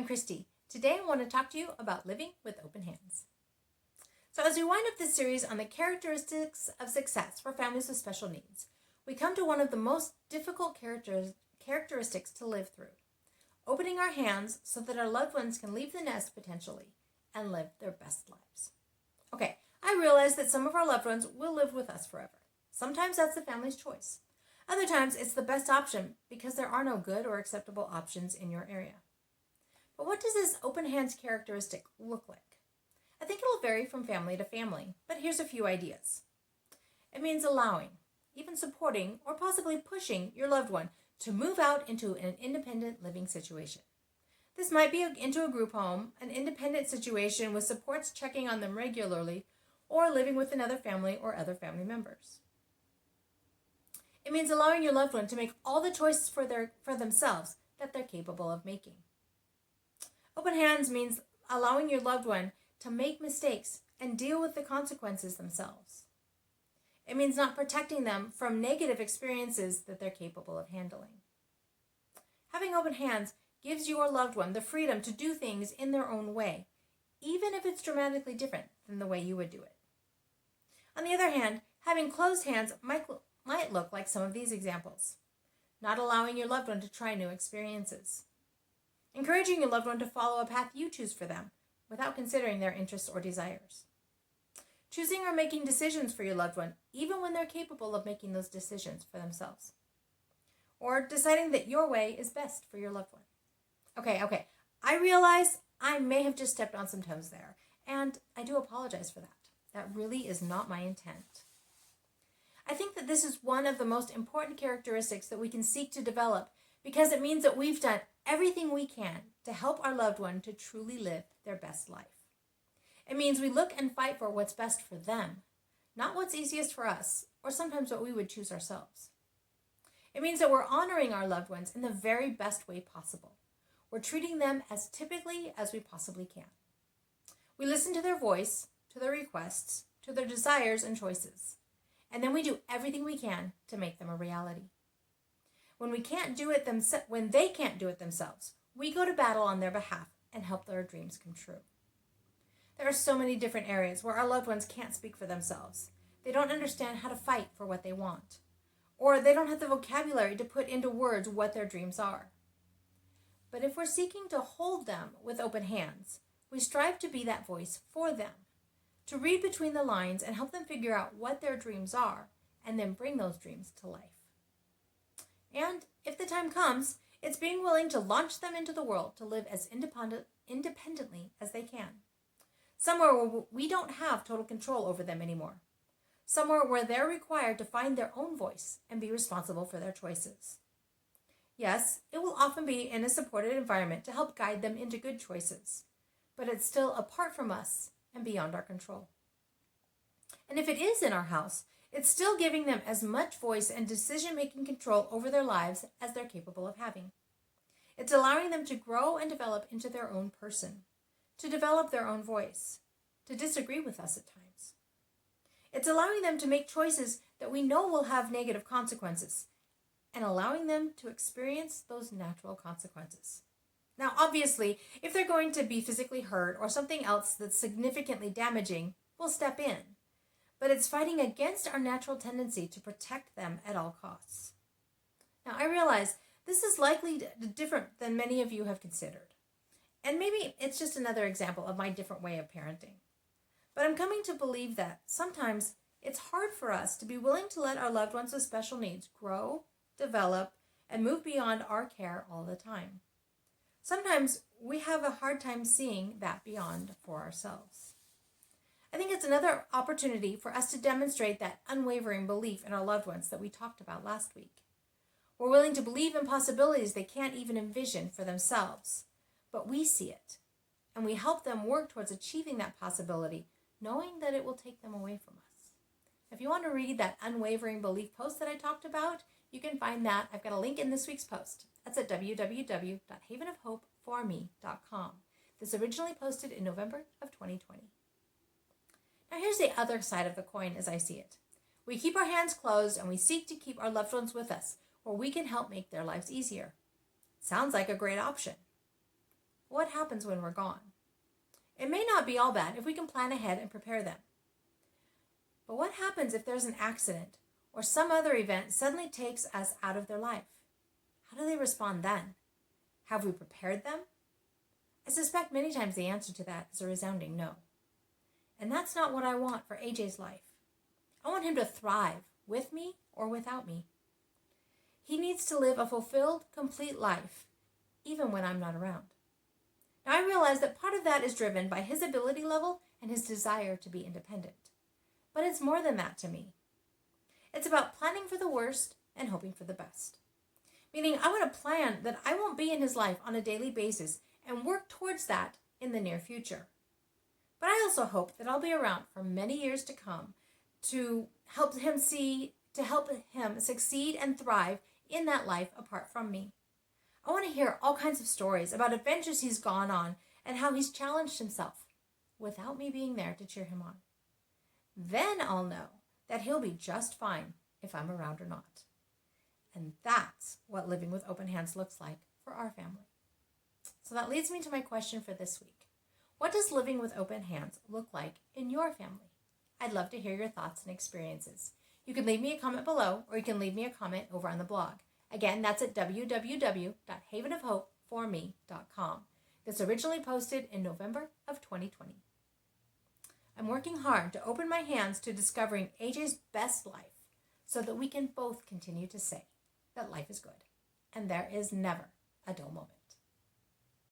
Christy. Today I want to talk to you about living with open hands. So as we wind up this series on the characteristics of success for families with special needs, we come to one of the most difficult characteristics to live through: opening our hands so that our loved ones can leave the nest potentially and live their best lives. Okay, I realize that some of our loved ones will live with us forever. Sometimes that's the family's choice. Other times it's the best option because there are no good or acceptable options in your area. But what does this open hands characteristic look like? I think it'll vary from family to family, but here's a few ideas. It means allowing, even supporting, or possibly pushing your loved one to move out into an independent living situation. This might be into a group home, an independent situation with supports checking on them regularly, or living with another family or other family members. It means allowing your loved one to make all the choices for themselves that they're capable of making. Open hands means allowing your loved one to make mistakes and deal with the consequences themselves. It means not protecting them from negative experiences that they're capable of handling. Having open hands gives your loved one the freedom to do things in their own way, even if it's dramatically different than the way you would do it. On the other hand, having closed hands might look like some of these examples. Not allowing your loved one to try new experiences. Encouraging your loved one to follow a path you choose for them without considering their interests or desires. Choosing or making decisions for your loved one even when they're capable of making those decisions for themselves. Or deciding that your way is best for your loved one. Okay, I realize I may have just stepped on some toes there, and I do apologize for that. That really is not my intent. I think that this is one of the most important characteristics that we can seek to develop because it means that we've done everything we can to help our loved one to truly live their best life. It means we look and fight for what's best for them, not what's easiest for us, or sometimes what we would choose ourselves. It means that we're honoring our loved ones in the very best way possible. We're treating them as typically as we possibly can. We listen to their voice, to their requests, to their desires and choices, and then we do everything we can to make them a reality. When they can't do it themselves, we go to battle on their behalf and help their dreams come true. There are so many different areas where our loved ones can't speak for themselves. They don't understand how to fight for what they want, or they don't have the vocabulary to put into words what their dreams are. But if we're seeking to hold them with open hands, we strive to be that voice for them, to read between the lines and help them figure out what their dreams are, and then bring those dreams to life. And if the time comes, it's being willing to launch them into the world to live as independently as they can. Somewhere where we don't have total control over them anymore. Somewhere where they're required to find their own voice and be responsible for their choices. Yes, it will often be in a supported environment to help guide them into good choices, but it's still apart from us and beyond our control. And if it is in our house, it's still giving them as much voice and decision-making control over their lives as they're capable of having. It's allowing them to grow and develop into their own person, to develop their own voice, to disagree with us at times. It's allowing them to make choices that we know will have negative consequences, and allowing them to experience those natural consequences. Now, obviously, if they're going to be physically hurt or something else that's significantly damaging, we'll step in. But it's fighting against our natural tendency to protect them at all costs. Now, I realize this is likely different than many of you have considered. And maybe it's just another example of my different way of parenting. But I'm coming to believe that sometimes it's hard for us to be willing to let our loved ones with special needs grow, develop, and move beyond our care all the time. Sometimes we have a hard time seeing that beyond for ourselves. I think it's another opportunity for us to demonstrate that unwavering belief in our loved ones that we talked about last week. We're willing to believe in possibilities they can't even envision for themselves, but we see it, and we help them work towards achieving that possibility, knowing that it will take them away from us. If you want to read that unwavering belief post that I talked about, you can find that. I've got a link in this week's post. That's at www.havenofhopeforme.com. This originally posted in November of 2020. Now here's the other side of the coin as I see it. We keep our hands closed and we seek to keep our loved ones with us where we can help make their lives easier. Sounds like a great option. What happens when we're gone? It may not be all bad if we can plan ahead and prepare them. But what happens if there's an accident or some other event suddenly takes us out of their life? How do they respond then? Have we prepared them? I suspect many times the answer to that is a resounding no. And that's not what I want for AJ's life. I want him to thrive with me or without me. He needs to live a fulfilled, complete life, even when I'm not around. Now I realize that part of that is driven by his ability level and his desire to be independent. But it's more than that to me. It's about planning for the worst and hoping for the best. Meaning I want to plan that I won't be in his life on a daily basis and work towards that in the near future. But I also hope that I'll be around for many years to come to help him succeed and thrive in that life apart from me. I want to hear all kinds of stories about adventures he's gone on and how he's challenged himself without me being there to cheer him on. Then I'll know that he'll be just fine if I'm around or not. And that's what living with open hands looks like for our family. So that leads me to my question for this week. What does living with open hands look like in your family? I'd love to hear your thoughts and experiences. You can leave me a comment below, or you can leave me a comment over on the blog. Again, that's at www.havenofhopeforme.com. This originally posted in November of 2020. I'm working hard to open my hands to discovering AJ's best life so that we can both continue to say that life is good and there is never a dull moment.